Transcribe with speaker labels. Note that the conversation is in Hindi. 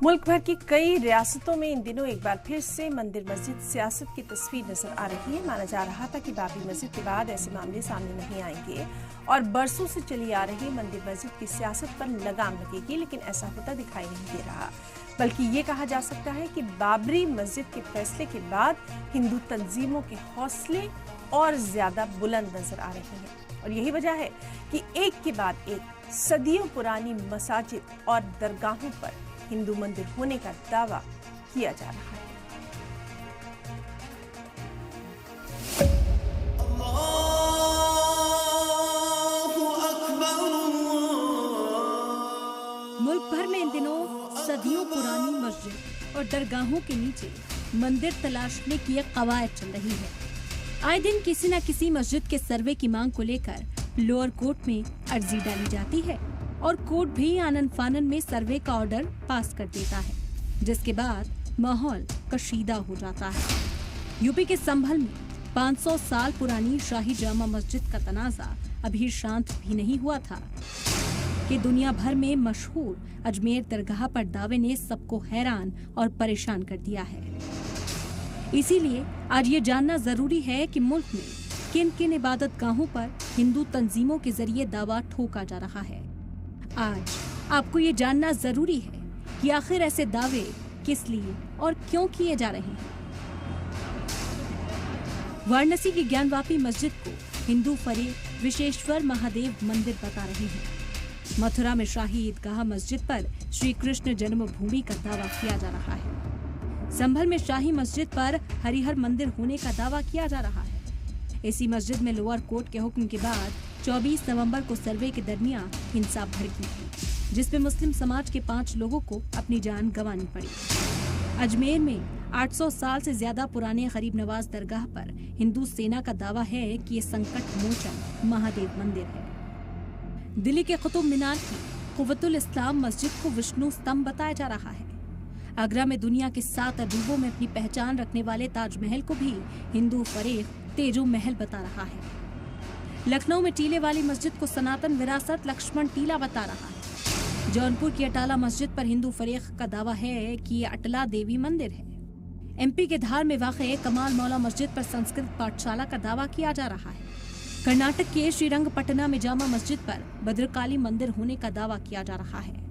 Speaker 1: मुल्क भर की कई रियासतों में इन दिनों एक बार फिर से मंदिर मस्जिद सियासत की तस्वीर नजर आ रही है। माना जा रहा था कि बाबरी मस्जिद के बाद ऐसे मामले सामने नहीं आएंगे और बरसों से चली आ रही मंदिर मस्जिद की सियासत पर लगाम लगेगी, लेकिन ऐसा होता दिखाई नहीं दे रहा। बल्कि ये कहा जा सकता है कि बाबरी मस्जिद के फैसले के बाद हिंदू तंजीमों के हौसले और ज्यादा बुलंद नजर आ रहे हैं और यही वजह है कि एक के बाद एक सदियों पुरानी मसाजिद और दरगाहों पर हिंदू मंदिर होने का दावा किया जा रहा है।
Speaker 2: मुल्क भर में इन दिनों सदियों पुरानी मस्जिद और दरगाहों के नीचे मंदिर तलाशने की एक कवायद चल रही है। आए दिन किसी न किसी मस्जिद के सर्वे की मांग को लेकर लोअर कोर्ट में अर्जी डाली जाती है और कोर्ट भी आनन फानन में सर्वे का ऑर्डर पास कर देता है, जिसके बाद माहौल कशीदा हो जाता है। यूपी के संभल में 500 साल पुरानी शाही जामा मस्जिद का तनाजा अभी शांत भी नहीं हुआ था कि दुनिया भर में मशहूर अजमेर दरगाह पर दावे ने सबको हैरान और परेशान कर दिया है। इसीलिए आज ये जानना जरूरी है कि मुल्क में किन किन इबादत गाहों पर हिंदू तंजीमों के जरिए दावा ठोका जा रहा है। आज आपको ये जानना जरूरी है कि आखिर ऐसे दावे किस लिए और क्यों किए जा रहे हैं। वाराणसी की ज्ञानवापी मस्जिद को हिंदू फरीक विशेश्वर महादेव मंदिर बता रहे हैं। मथुरा में शाही ईदगाह मस्जिद पर श्री कृष्ण जन्मभूमि का दावा किया जा रहा है। संभल में शाही मस्जिद पर हरिहर मंदिर होने का दावा किया जा रहा है। इसी मस्जिद में लोअर कोर्ट के हुक्म के बाद 24 नवंबर को सर्वे के दरमियान हिंसा भड़की थी, जिसमें मुस्लिम समाज के 5 लोगों को अपनी जान गंवानी पड़ी। अजमेर में 800 साल से ज्यादा पुराने गरीब नवाज दरगाह पर हिंदू सेना का दावा है कि ये संकट मोचन महादेव मंदिर है। दिल्ली के कुतुब मीनार की कुव्वतुल इस्लाम मस्जिद को विष्णु स्तंभ बताया जा रहा है। आगरा में दुनिया के 7 अजूबों में अपनी पहचान रखने वाले ताजमहल को भी हिंदू फरीक तेजो महल बता रहा है। लखनऊ में टीले वाली मस्जिद को सनातन विरासत लक्ष्मण टीला बता रहा है। जौनपुर की अटाला मस्जिद पर हिंदू फरीक का दावा है कि ये अटला देवी मंदिर है। एमपी के धार में वाक़े कमाल मौला मस्जिद पर संस्कृत पाठशाला का दावा किया जा रहा है। कर्नाटक के श्रीरंगपटना में जामा मस्जिद पर भद्रकाली मंदिर होने का दावा किया जा रहा है।